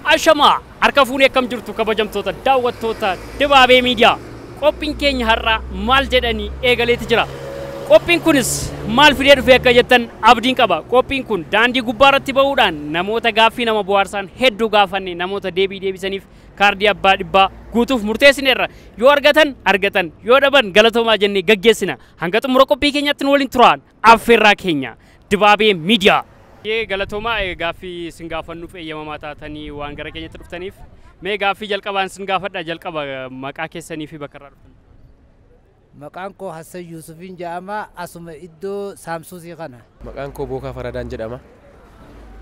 Ashama harka fuunee akkam jirtu kabajamtoota daawwattoota Dibaabee Miidiyaa qophiin keenya har'a maal jedhanii eegaleeti jira. Qophiin kunis maal fidee dhufee akka jettan abdiin qaba. Qophiin kun daandii gubbaarratti ba'uudhaan namoota gaaffii nama bohaarsan hedduu gaafanne namoota deebisaniif kaardii abbaa dhibbaa guutuuf murteessineerra. Yoo argatan yoo dhaban galatoomaa jennee gaggeessina. Hanga xumura qophii keenyatti nu waliin turaan affeerraa keenya Dibaabee Miidiyaa. Galatoomaa gaaffii sin gaafannuuf eeyyamamaa taatanii waan gara keenyatti dhuftaniif mee gaaffii jalqabaan sin gaafadha. Jalqaba maqaa keessanii fi bakka irraa dhuftan. Maqaan koo Hassan Yuusufiin jedhama. Asuma iddoo Saamsuusii kana. Maqaan koo Bookaa Faradaan jedhama.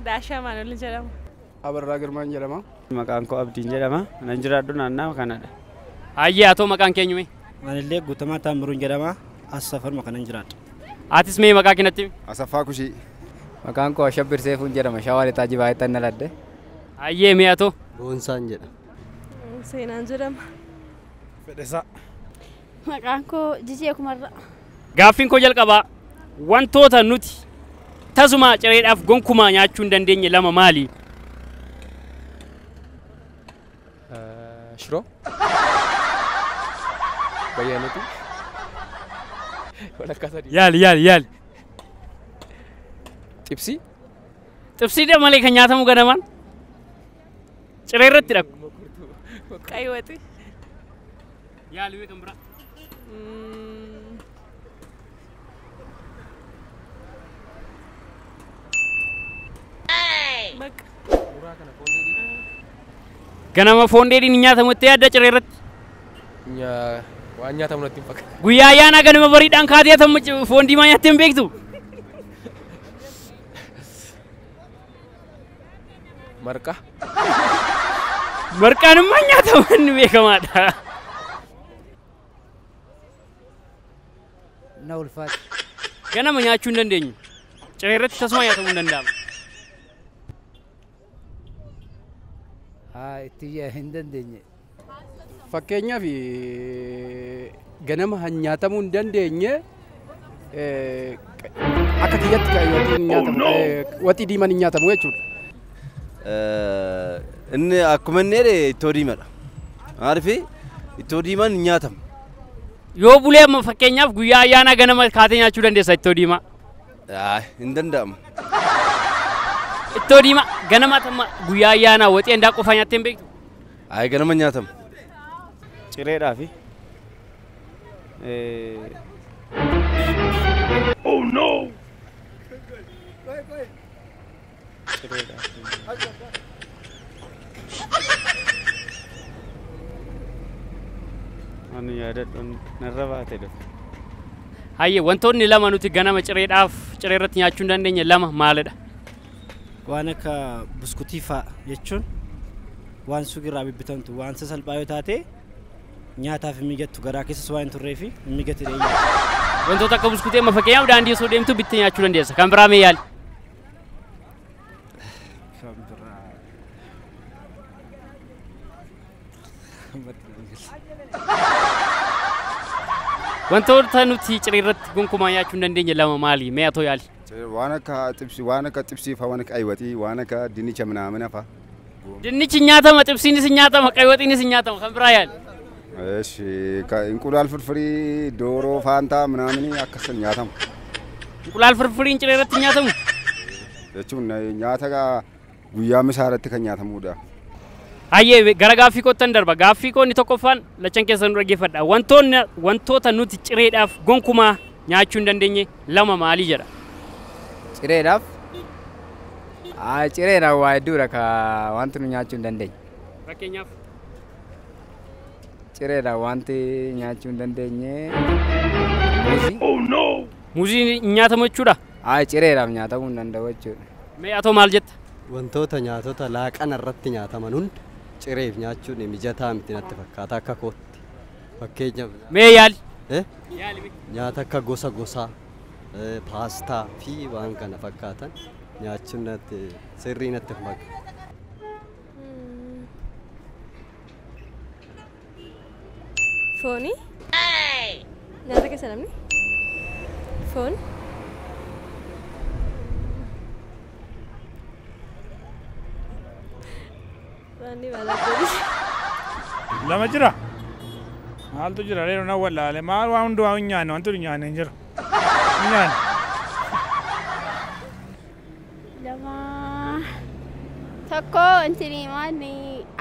Daashaa Maanolii jedhama. Abarraa Girmaan jedhama. Maqaan koo Abdiin jedhama. Nan jiraadhu naannaa kanadha. Hayyee atoo maqaan keenyume? Anillee Guutamaa Taammiruun jedhama. As safarma kanan jiraadha. Atis mee maqaa keenyatti? Asaffaa Kushii. Maqaan koo Shabbir Seefuun jedhama. Shawaa Taajibaa ittan naladde. Hayyee mee atoo? Boonsaan jedha. Seenaan jedhama. Fedhesaa. Maqaan koo Jijee Kumarra. Gaaffiin koo jalqabaa wantoota nuti tasuma cireedhaaf gonkumaa nyaachuu hin dandeenye lama maali? Shiroo. Bayyaanuti. Walakkaa sadii. Yaali. Xibsii. Xibsiidha malee kan nyaatamu ganamaan? Ciree irratti dhaqu. Qayyootii. Yaali kan biraa. Ganama foon dheedhiin nyaatamu itti yaadda ciree irratti? Waan nyaatamu natti hin fakkaatu. Guyyaa ayyaanaa ganama bariidhaan kaatee atamu foon diimaa nyaattee hin beektu? Marqaa. Marqaan immoo nyaatamu inni beekamaadha. Na ulfaati. Ganama nyaachuu hin dandeenyu. Ciree irratti tasuma nyaatamuu hin danda'amu. Itti hin dandeenye. Fakkeenyaaf ganama nyaatamuu hin dandeenye akka kiyyatti qayyootiin nyaatamu waxii diimaan hin nyaatamu jechuudha. Inni akkuma inni jedhe ittoo diimaadha. Maaliif ittoo diimaan hin nyaatamu. Yoo bulee amma fakkeenyaaf guyyaa ayyaanaa ganama kaatee nyaachuu dandeessa ittoo diimaa? Hin danda'amu. Ittoo diimaa ganama tamma guyyaa ayyaanaa waxii handaa qofaa nyaattee hin beektu? Ganama nyaatamu. Cireedhaafi. Oh no! Ani yaadadhu narra baate dhufe. Hayyee wantoonni lama nuti ganama cireedhaaf ciree irratti nyaachuu hin dandeenye lama maalidha? Waan akka buskutii fa'a jechuun waan suuqirraa bibbitamtu waan sasalphaa yoo taate nyaataaf hin migattu garaa keessas waan hin turreef hin migatti dheeyyaa. Wantoota akka buskutii amma fakkeenyaaf daandii osoo deemtu bittee nyaachuu dandeessa. Kan biraa mee yaali? Wantoota nuti ciree irratti gonkumaa nyaachuu hin dandeenye lama maali? Mee atoo yaali? Waan akka xibsii fa'aa waan akka qaywatii waan akka dinnicha ምናምን fa'a. Dinnichi nyaatama, xibsiinis nyaatama, qaywaxiinis nyaatama. Kan biraa yaali? Inqulaal firfirii dooroo faantaa ምናምን akkasii nyaatamu. Inqulaal firfiriin ciree irratti nyaatamu? Jechuun nyaata guyyaa misaa irratti kan nyaatamudha. Hayyee gara gaaffii kootan darba. Gaaffii koonni tokkoffaan lachan keessa nu dhaggeeffadha. Wantoota nuti cireedhaaf gonkumaa nyaachuu hin dandeenye lama maali jedha? Cireedhaaf? Cireedhaaf waa hedduudha ka wanti nu nyaachuu hin dandeenye. Fakkeenyaaf? Cireedhaaf wanti nyaachuu hin dandeenye muuzii. Oh no! Muuzii nyaatamu jechuudha? Cireedhaaf nyaatamuu hin danda'u jechuudha. Mee atoo maal jetta? Wantoota nyaatota laaqana irratti nyaataman hunda cireef nyaachuun mijataa miti natti fakkaata akka kootti. Fakkeenyaaf. Mee yaali? Nyaata akka gosaa, paastaa fi waan kana fakkaatan nyaachuun natti sirrii natti fakkaata. Fooni? Nyaata keessa namni? Foon? Ani balaa. Lama jira. Maaltu jira leero na wallaale maal waan hundu waan nyaanne wantu nyaanne hin jiru. Nyaanne. Lama. Tokko intini maani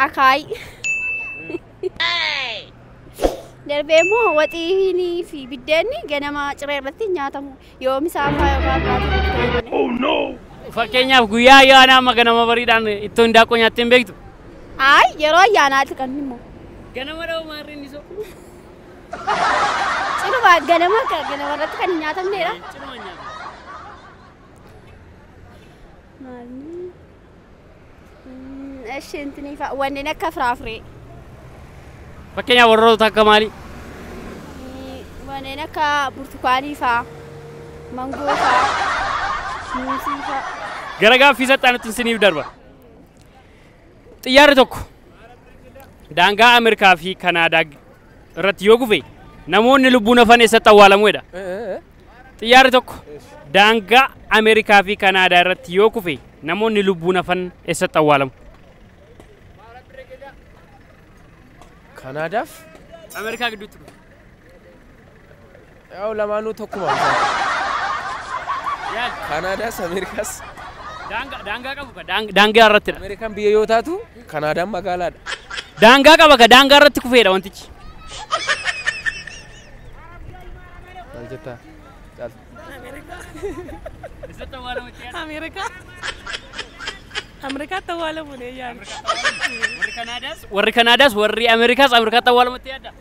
akaay. Darbee immoo waxii fi biddeenni ganama ciree irratti nyaatamu yoo misaa fa'aa yookaan Oh no! Fakkeenyaaf guyyaa ayyaanaa amma ganama bariidhaan ittoo hindaaqqoo nyaattee hin beektu? Ay yeroo ayyaanaatti kan immoo. Ganama dha'u maarreen isoo? Cinuma ganama irratti kan hin nyaatamnedha. Cinuma nyaata. Maali? Eshi intini fa'a wanneen akka firaafiree. Fakkeenyaaf warroota akka maali? Wanneen akka burtukaanii fa'a, mangoo fa'a, muuzii fa'a. Gara gaaffii saxxaanutti isiniif darba. Xiyyaarri tokko daangaa Ameerikaa fi Kanaadaa irratti yoo kufe namoonni lubbuun hafan eessatti awwaalamuudha. Xiyyaarri tokko daangaa Ameerikaa fi Kanaadaa irratti yoo kufe namoonni lubbuun hafan eessatti awwaalamu. Kanaadaaf Ameerikaa gidduutti kufe. Yaa'u lamaanuu tokkuma. Kanaadaas Ameerikaas. Daangaa qabu ka daangaa irrattidha. Ameerikaan biyya yoo taatu Kanaadaan magaalaadha. Daangaa qaba ka daangaa irratti kufeedha wantichi. Maal jettaa? Ameerikaatti awwaalamu ne yaadda. Warri Kanaadaas warri Ameerikaas Ameerikaatti awwaalamutti yaadda.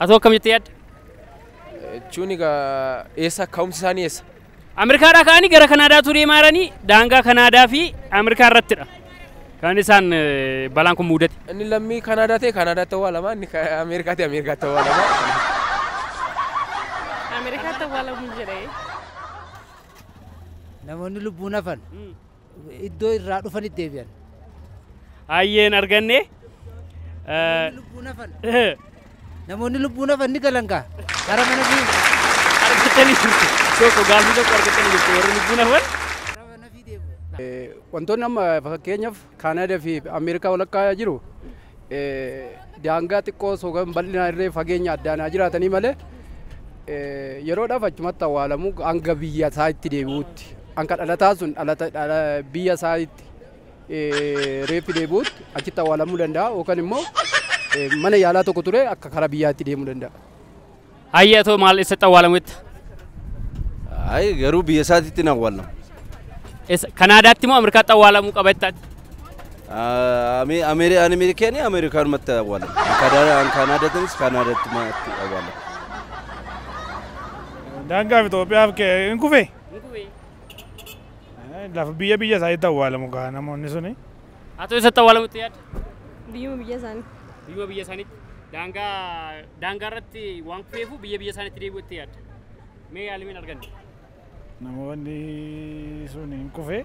Atoo akkam jettee yaadda? Jechuun egaa eessa ka'umsi isaanii eessa? Ameerikaadhaa ka'anii gara Kanaadaatu deemaa jiranii daangaa Kanaadaa fi Ameerikaa irrattidha. Kan isaan balaan kun mudate. Inni lammii Kanaadaa ta'e Kanaadaatti awwaalama, inni Ameerikaa ta'e Ameerikaatti awwaalama. Ameerikaatti awwaalamu jedhee. Namoonni lubbuun hafan iddoo irraa dhufanitti deebi'an. Hayyeen arganne. Namoonni lubbuun hafan ni galan kaa gara mana fi argatanii jirtu. Tokko gaaffii tokko argatanii jirtu warri lubbuun hafan. Wantoonni amma fakkeenyaaf Kanaadaa fi Ameerikaa walakkaa jiru daangaa xiqqoo soogam bal'inaa irree fageenya addaanaa jiraatanii malee yeroodhaaf achumatti awwaalamu hanga biyya isaa itti deebi'uutti hanga dhalataa sun biyya isaa itti reeffi deebi'uutti achitti awwaalamuu danda'a yookaan immoo mana yaalaa tokko ture akka karaa biyyaatti deemuu danda'a. Hayyee atoo maal eessatti awwaalamu jetta? Ay garuu biyya isaatiitti hin awwaalamu. Kanaadaatti moo Ameerikaatti awwaalamuu qaba jettaati? Ameerikaan Ameerikaanumatti awwaalamu. Kanaadaatiinis Kanaadaatti awwaalamu. Daangaa fi Itoophiyaaf hin kufe? Lafa biyya isaaniitti awwaalamu gaa namoonni suni. Atoo eessatti awwaalamutti yaadda? Biyyuma biyya isaanii. Biyyuma biyya isaaniitti. Daangaa irratti waan kufeefu biyya isaaniitti deebi'utti yaadda. Mee yaalimiin arganne? Namoonni sun hin kufe.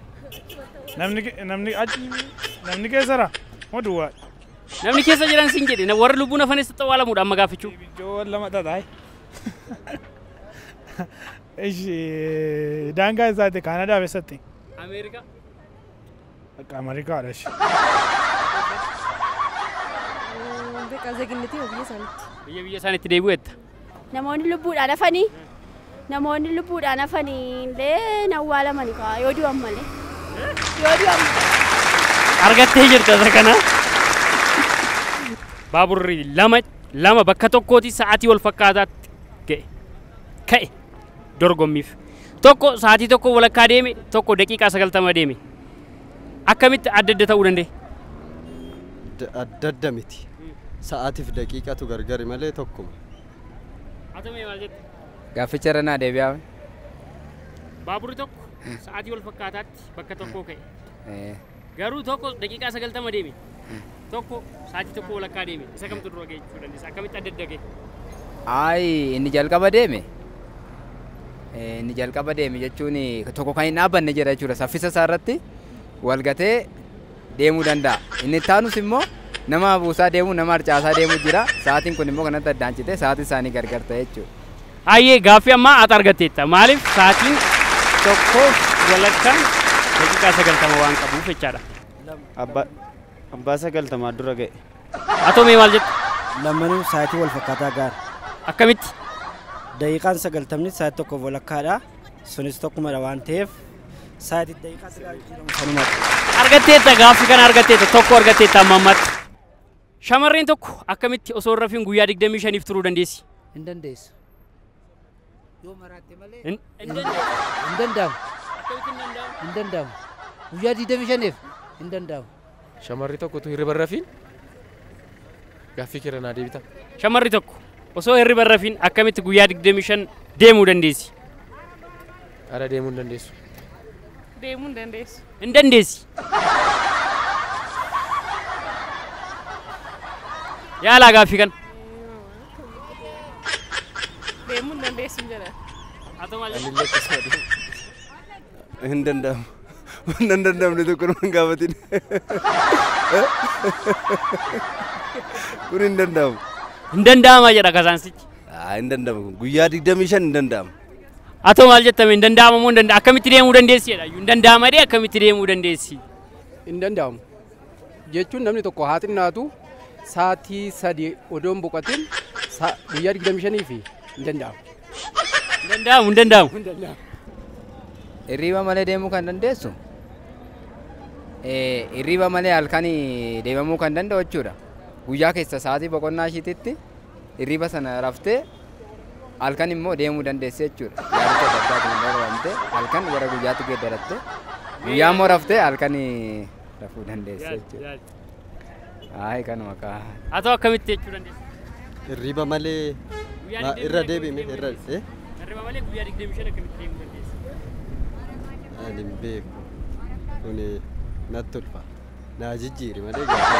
Namni keessara moo duwwaa? Namni keessa jiran siin jedhe warri lubbuun hafan eessatti awwaalamuudha amma gaafachuu. Ijoowwan lama tataa'e. Daangaa isaati Kanaadaa eessatti? Ameerikaa. Akka Ameerikaadha. Beekaa zeeginnitii biyya isaaniitti. Biyya isaaniitti deebi'u jetta. Namoonni lubbuudhaan hafanii illee awwaalamani kaa yoo du'an malee. Argattee jirta isa kana. Baaburri lama bakka tokkooti sa'aatii wal fakkaataatti ka'e dorgommiif. Tokko sa'aatii tokko walakkaa deeme tokko daqiiqaa 90 deeme. Akkamitti adda ta'uu danda'e? Adda miti. Sa'aatiif daqiiqatu gargari malee tokkuma. Atamee maal jette? Gaafficha irra naa deebi'aa. Baaburri tokko sa'aatii wal fakkaataatti bakka tokkoo ka'e. Garuu tokko daqiiqaa 90 deeme. Tokko sa'aatii tokko walakkaa deeme. Isa kamtu dura ga'e jechuu dandeessa? Akkamitti adda ga'e? Inni jalqaba deeme. Inni jalqaba deeme jechuun tokko kan hin dhaabbanne jira jechuudha. Saffisa isaa irratti wal gatee deemuu danda'a. Inni itti aanus immoo nama buusaa deemu nama harcaasaa deemu jira. Sa'aatiin kun immoo kanatti addaan citee sa'aatiin isaanii gargar ta'e jechuudha. Hayyee gaaffii ammaa ati argatteetta. Maaliif sa'aatiin tokkoof walakkaan daqiiqaa 90 waan qabuuf jechaadha. Ambaasa galtamaa dura ga'e. Atoo mee maal jettu? Lammanuu sa'aatii wal fakkaataa gaara. Akkamitti? Daqiiqaan 90 sa'aatii tokkoof walakkaadha. Sunis tokkumadha waan ta'eef sa'aatii daqiiqaa 90 argatteetta gaaffii kana argatteetta tokko argatteetta amma ammatti. Shamarreen tokko akkamitti osoo hin rafiin guyyaa 25 turuu dandeessi? Hin dandeessu. Yoo maraatte malee Hin danda'amu. Hin danda'amu. Guyyaa 25 hin danda'amu. Shamarri tokkotu hirriba rafiin gaaffii kira naa deebita. Shamarri tokko osoo hirriba rafiin akkamitti guyyaa 25 deemuu dandeessi? Ara deemuu hin dandeessu. Deemuu hin dandeessu. Hin dandeessi. Yaalaa gaaffii kana. Deemuu hin dandeessu jedha. Atoo maal Ani lakkisuma deemu. Hin danda'amu. Hin danda'amne tokko nama hin gaafatin. Kun hin danda'amu. Hin danda'ama jedha kasaansichi. Hin danda'amu. Guyyaa 25 hin danda'amu. Atoo maal jettame hin danda'ama moo akkamitti deemuu dandeessi jedha. Hin danda'ama dee akkamitti deemuu dandeessi? Hin danda'amu. Jechuun namni tokko haa xinnaatu sa'aatii 3 odoon boqotin guyyaa 25 fi hin danda'amu. Hin danda'amu. Hin danda'amu. Hirriba malee deemuu kan dandeessu? Hirriba malee halkan deemamuu kan danda'u jechuudha. Guyyaa keessa sa'aatii boqonnaa ishiititti hirriba sana raftee halkan immoo deemuu dandeesse jechuudha. Yaadota adda addaatiin barbaadamte halkan gara guyyaatti geeddaratte guyyaa immoo raftee halkan rafuu dandeesse jechuudha. Hayi kanuma kaa. Atoo akkamitti jechuu dandeessi? Hirriba malee irra deebime irra Hirriba malee guyyaa 25 akkamitti deemuu dandeessi? Ani hin beeku. Kuni natti ulfa. Naa jijjiiri malee gaafa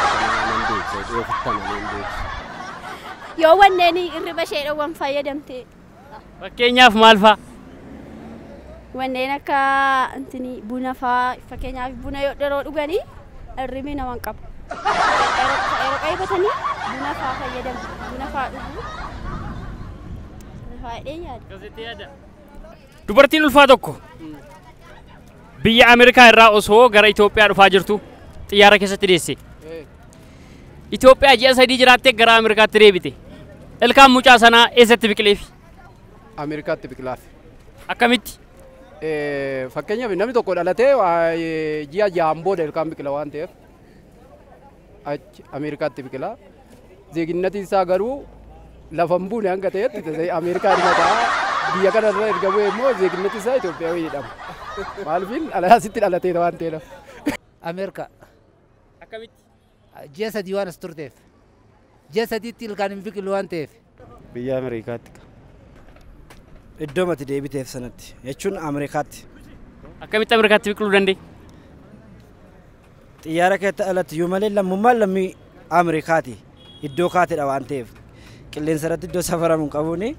nan deebisa yoo fittana nan deebisa. Yoo wanneen hirriba ishee dhowwan fayyadamte. Fakkeenyaaf maal fa'a? Wanneen akka buna fa'aa fakkeenyaaf buna yeroo dhuganii hirribi nama hin qabu. Yeroo qaybatanii buna fa'aa fayyadamu. Buna fa'aa dhuguu. Akkasitti yaada. Dubartiin ulfaa tokko biyya Ameerikaa irraa osoo gara Itoophiyaa dhufaa jirtu xiyyaara keessatti deesse. Itoophiyaa ji'a 3 jiraattee gara Ameerikaatti deebite. Ilkaan mucaa sanaa eessatti biqileef? Ameerikaatti biqilaaf. Akkamitti? Fakkeenyaaf namni tokko dhalatee ji'a 6 booda ilkaan biqila waan ta'eef achi Ameerikaatti biqila. Zeeginnati isaa garuu lafa hin buune hanga ta'etti Ameerikaa dhimataa biyya kanarra erga bu'e immoo zeeginnati isaa Itoophiyaa jedhama. Maaliifin asitti dhalatee waan ta'eef. Ameerikaa. Akkamitti? Ji'a 3 waan as turteef. Ji'a 3tti ilkaan hin biqilu waan ta'eef. Biyya Ameerikaatti. Iddoo mati deebiteef sanatti jechuun Ameerikaatti. Akkamitti Ameerikaatti biqiluu danda'e? Xiyyaara keessatti dhalatti yoo malee lammummaan lammii Ameerikaati. Iddoo kaatedha waan ta'eef qilleensa irratti iddoo safaramu qabuuni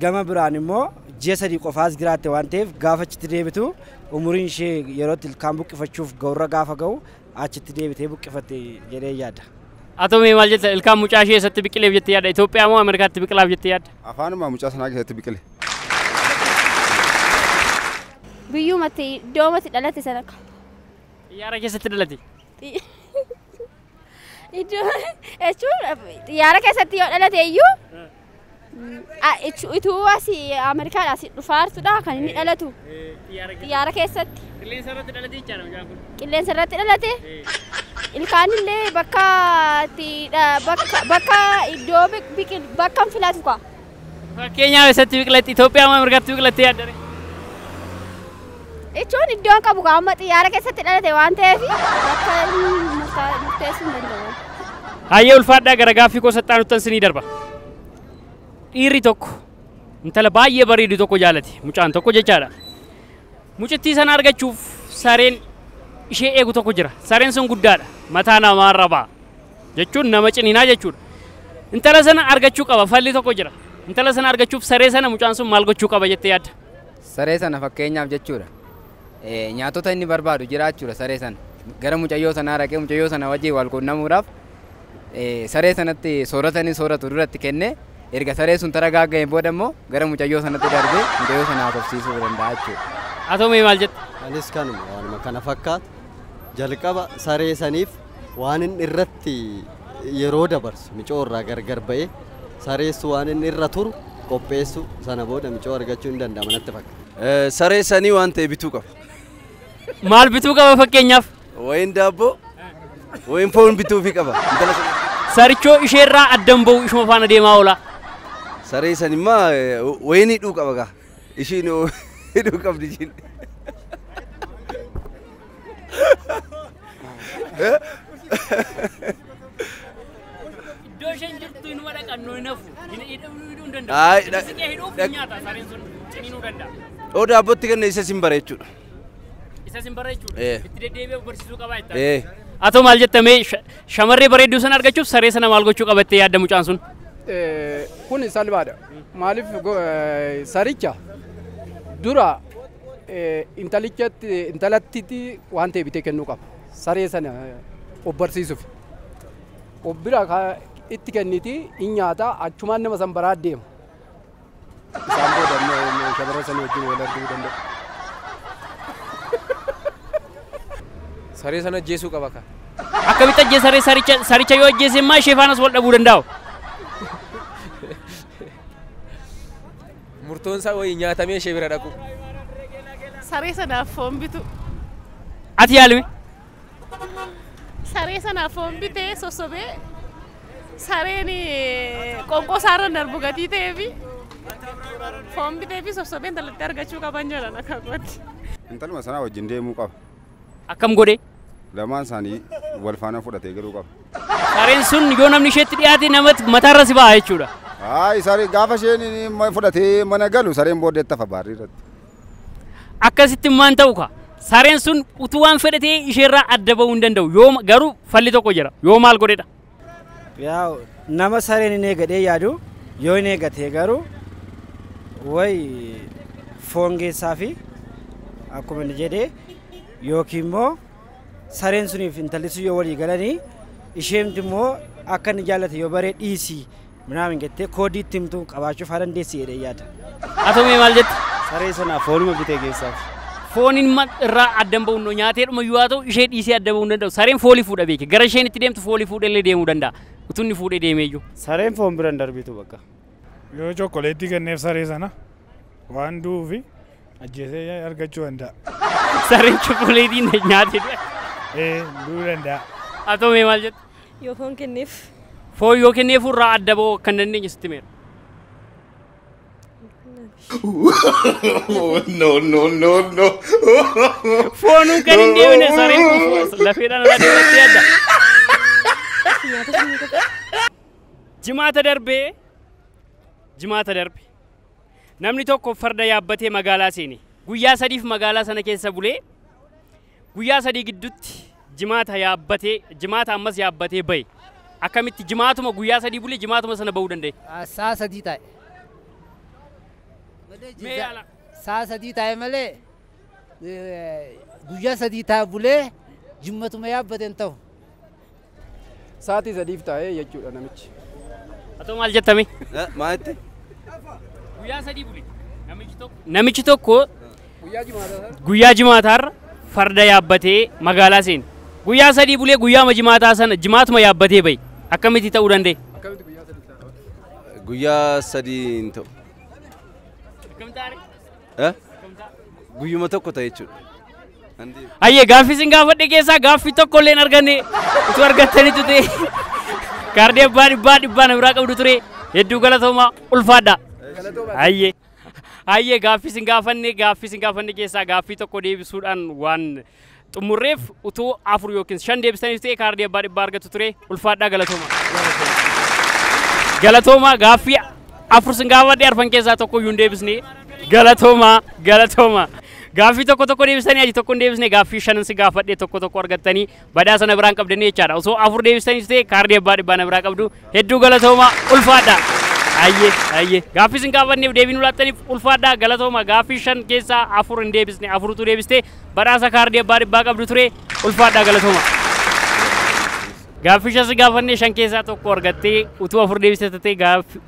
gama biraan immoo ji'a 3 qofaas jiraatte waan ta'eef gaafa achitti deebitu umuriin ishee yerootti ilkaan buqqifachuuf ga'urra gaafa ga'u achitti deebitee buqqifatte jedhee yaada. Atoo mee maal jetta ilkaan mucaa ishee eessatti biqileef jettee yaadda? Itoophiyaa moo Ameerikaatti biqilaaf jettee yaadda? Afaanuma mucaa sanaa keessatti biqile. Biyyumatti iddoomatti dhalate sana. Xiyyaara keessatti dhalate. Jechuun xiyyaara keessatti yoo dhalate iyyuu ituu asii Ameerikaadhaa asii dhufaartudha kan inni dhalatu. Xiyyaara keessatti. Qilleensa irratti dhalate jechaadha mucaan kun. Qilleensa irratti dhalate. Ilkaan illee bakka iddoo bakka hin filatu kwa. Fakkeenyaaf eessatti biqilatti Itoophiyaa moo Ameerikaatti biqilattee yaaddare? Jechuun iddoon qabu amma xiyyaara keessatti dhalate waan ta'eef bakka murteessuu hin danda'u. Hayyee ulfaadhaa gara gaaffii koo saxxaanuuttan sinii darba. Dhiirri tokko intala baay'ee bareedu tokko jaalate mucaan tokko jechaadha. Mucittii sana argachuuf sareen ishee eegu tokko jira. Sareen sun guddaadha. Mataa namaarra ba'a. Jechuun nama ciniinaa jechuudha. Intala sana argachuu qaba falli tokko jira. Intala sana argachuuf saree sana mucaan sun maal gochuu qaba jettee yaadda? Saree sana fakkeenyaaf jechuudha. Nyaatota inni barbaadu jiraachuudha saree sana. Gara mucayyoo sanaa dhaqee mucayyoo sana wajjin wal quunnamuudhaaf saree sanatti soorata inni sooratu duratti kennee erga saree sun tara gaagga'een booda immoo gara mucayyoo sanatti darbee mucayyoo sana haasofsiisuu danda'a jechuudha. Haa ta'u mee maal jette? Anis kanuma waanuma kana fakkaatu jalqaba saree saniif waan inni irratti yeroo dabarsu micoo irraa gargar ba'ee sareessu waan inni irra turu qopheessu sana booda micoo argachuu hin danda'ama natti fakkaata. Saree sanii waan ta'e bituu qaba. Maal bituu qaba fakkeenyaaf? Wayin daabboo, wayin foon bituufi qaba. Sarichoo isheerraa addan ba'u ishuma faana deemaa oola. Saree sanimmaa wayin hidhuu qaba gaa. Ishiin hidhuu qabdi ishiin. Iddoo isheen jirtu inuma dhaqannoo hin hafu. Hidhuu hin danda'u. Siqee hidhuuf nyaata sareen sun ciniinuu danda'a. Oo daabbootti kenna isa sin bareechuudha. Isa sin bareechuudha. Itti deddeebi'ee barsiisuu qabaa jettanii. Atoo maal jettamee shamarree bareedduu sana argachuuf saree sana maal gochuu qabattee yaadda mucaan sun? Kun salphaadha. Maaliif saricha dura intalattitti waan ta'e bitee kennuu qaba. Saree sana obbarsiisuuf. Obbira itti kenniti in nyaata achumaan nama san baraa deema. Isaan booda shamarree sana wajjin wal arguu danda'u. Saree sana ajjeesuu qaba ka. Akkamitti ajjeesaree saricha yoo ajjeese immoo ishee faanas wal dhabuu danda'u. Murtoon isaa wayii nyaatamee ishee bira dhaqu. Saree sanaaf foon bitu. Ati yaalime? Saree sanaaf foon bitee sossobee sareen qonqoo isaarra darbu gatii ta'eefi foon bitee fi sossobee intalatti argachuu qaban jedhan akka gooti. Intaluma sanaa wajjin deemuu qaba. Akkam godhee? Lamaan isaanii wal faana fudhatee galuu qaba. Sareen sun yoo namni isheetti dhiyaate namatti mataarra si ba'a jechuudha. Saree gaafa isheen fudhatee mana galu sareen booddeetti hafa baarrii irratti. Akkasitti maan ta'u ka? Sareen sun utuu waan fedhatee isheerraa adda ba'uu hin danda'u. Yoo garuu falli tokko jira. Yoo maal godheedha? Yaa nama sareen hin eegadhee yaadu yoo hin eegatee garuu wayi foon geessaa fi akkuma inni jedhee yookiin immoo sareen suniif intalli sun yoo walii galanii isheentu immoo akka inni jaallate yoo baree dhiisii minaamin jettee koodii itti himtuu qabaachuu faa dandeessi jedhee yaada. Atomee maal jette? Saree sanaa foonuma bitee geessaaf. Fooniin irraa addan ba'uu nyaatee dhuma yoo ta'u ishee dhiisee adda ba'uu hin danda'u. Sareen foolii fuudha beeke. Gara isheen itti deemtu foolii fuudhee deemuu danda'a. Utuu inni fuudhee deemee iyyuu. Sareen foon biraan darbitu bakka. Yoo chokkoleettii kenneef saree sana waan du'uufi ajjeesee argachuu danda'a. Sareen chokkoleettii nyaatee du'uu danda'a. Atomee maal jette? Yoo foon kenneef. Foon yoo kenneef irraa adda ba'uu kan dandeenye sitti meera. No. Foonuu kan hin deemne sareen lafeedhaan irraa deemtee adda. Jimaata darbe namni tokko farda yaabbatee magaalaa seene guyyaa sadiif magaalaa sana keessa bulee guyyaa sadii gidduutti jimaata ammas yaabbatee bahe akkamitti jimaatuma guyyaa sadii bulee jimaatuma sana bahuu danda'e? Saa sadii ta'e. Saa sadii ta'e malee guyyaa sadii ta'e bulee jimmatuma yaabbateen ta'u. Sa'aatii sadiif ta'e jechuudha namichi. Atoo maal jettame? Maalitti? Guyyaa sadii bulee namichi tokko guyyaa jimaataarra farda yaabbatee magaalaa seene. Guyyaa sadii bulee guyyaa jimaataa sana jimaatuma yaabbatee bahe akkamitti ta'uu danda'e? Guyyaa sadii hin ta'u. Guyyuma tokko ta'e jechuudha. Ayyee gaaffii sin gaafadhe keessaa gaaffii tokko illee hin arganne utuu argattanitu ta'e kaardii abbaa dhibbaa na biraa qabdu ture hedduu galatoomaa ulfaadha. Ayyee gaaffii sin gaafanne keessaa gaaffii tokko deebisuudhaan waan xumurreef utuu 4 yookiin 5 deebisaniif ta'e kaardii abbaa dhibbaa argatu ture ulfaadhaa galatoomaa gaaffii 4 sin gaafadhe arfan keessaa tokko iyyuu hin deebisne galatoomaa. Gaaffii tokko deebisanii aji tokko hin deebisne gaaffii 5 sin gaafadhe tokko argattanii badhaasa na biraan qabdanii jechaadha. Osoo 4 deebisaniif ta'e kaardii abbaa dhibbaa na biraa qabdu hedduu galatoomaa ulfaadhaa. Ayyee gaaffii sin gaafanneef deebiin ulaattaniif ulfaadhaa galatoomaa gaaffii 5 keessaa 4 hin deebisne 4tu deebiste badhaasa kaardii abbaa dhibbaa qabdu ture ulfaadhaa galatoomaa. Gaaffii 5 sin gaafanne 5 keessaa tokko argattee utuu 4 deebiste ta'e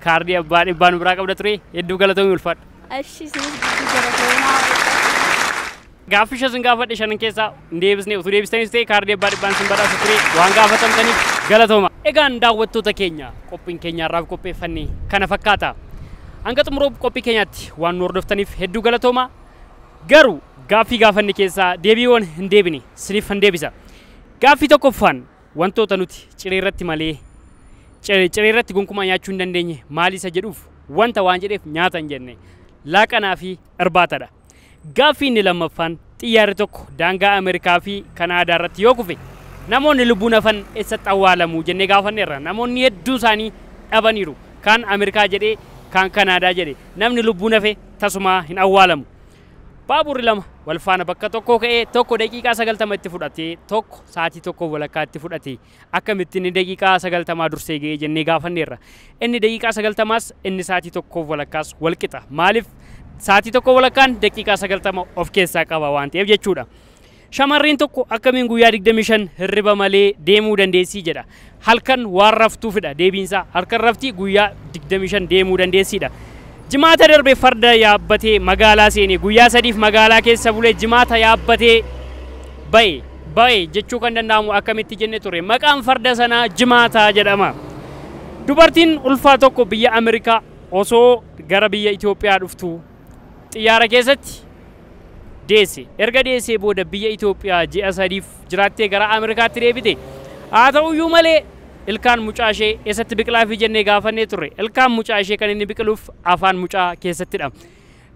kaardii abbaa dhibbaa nu biraa qabda ture hedduu galatoomii ulfaadha. Gaaffii isin gaafadhe shanan keessaa hin deebisne utuu deebistanis ta'e kaardii abbaa dhibbaan sin badhaasa ture waan gaafatamtaniif galatooma. Egaan daawwattoota keenya qophiin keenya irraaf qopheeffanne kana fakkaata. Hanga xumuroo qophii keenyaatti waan nu hordoftaniif hedduu galatooma. Garuu gaaffii gaafanne keessaa deebiiwwan hin deebine siniif hin deebisa. Gaaffii tokkoffaan wantoota nuti ciree irratti malee ciree irratti gonkumaa nyaachuu hin dandeenye maali isa jedhuuf wanta waan jedheef nyaata hin jenne laaqanaa fi irbaatadha. Gaaffii inni lammaffaan xiyyaarri tokko daangaa Ameerikaa fi Kanaadaa irratti yoo kufe namoonni lubbuun hafan eessatti awwaalamu jennee gaafanneerra. Namoonni hedduu isaanii dhabaniiru. Kaan Ameerikaa jedhee kaan Kanaadaa jedhee namni lubbuun hafe tasumaa hin awwaalamu. Baaburri lama wal faana bakka tokko ka'ee tokko daqiiqaa 90 itti fudhatee tokko sa'aatii tokko walakkaa itti fudhatee akkamittiin inni daqiiqaa 90 dursee ga'ee jennee gaafanneerra. Inni daqiiqaa 90s inni sa'aatii tokko walakkaas wal qixa. Maaliif sa'aatii tokko walakkaan daqiiqaa 90 of keessaa qaba waan ta'eef jechuudha. Shamarreen tokko akkamiin guyyaa 25 hirriba malee deemuu dandeessii jedha. Halkan waan raftuufidha deebiinsaa. Halkan raftii guyyaa 25 deemuu dandeessiidha. Jimaata darbe farda yaabbatee magaalaa seenee guyyaa 3 magaalaa keessa bulee jimaata yaabbatee ba'e jechuu kan danda'amu akkamitti jenne ture. Maqaan farda sanaa jimaata jedhama. Dubartiin ulfaa tokko biyya Ameerikaa osoo gara biyya Itoophiyaa dhuftu xiyyaara keessatti deesse. Erga deessee booda biyya Itoophiyaa ji'a 3 jiraattee gara Ameerikaatti deebite. Haa ta'uyyuu malee ilkaan mucaa ishee eessatti biqilaa fi jennee gaafannee turre. Ilkaan mucaa ishee kan inni biqiluuf afaan mucaa keessattidha.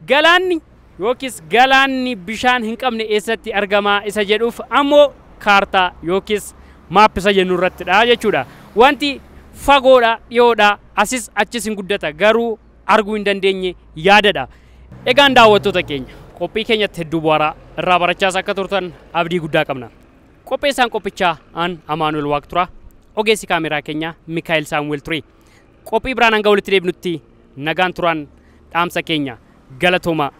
Galaanni yookiis galaanni bishaan hin qabne eessatti argamaa isa jedhuuf ammoo kaartaa yookiis maappisa jennu irrattidha jechuudha. Wanti fagoodha dhiyoodha asis achis hin guddata garuu arguu hin dandeenye yaadadha. Egaan daawwattoota keenya qophii keenyatti hedduu bu'aaraa irraa barachaas akka turtan abdii guddaa qabna. Qopheessaan qophichaa aan Amaanuel Waaqturaa. Ogeessi kaameraa keenya Mikaa'el Saamu'eel ture. Qophii biraan hanga walitti deebinutti nagaan turaan dhaamsa keenya galatooma.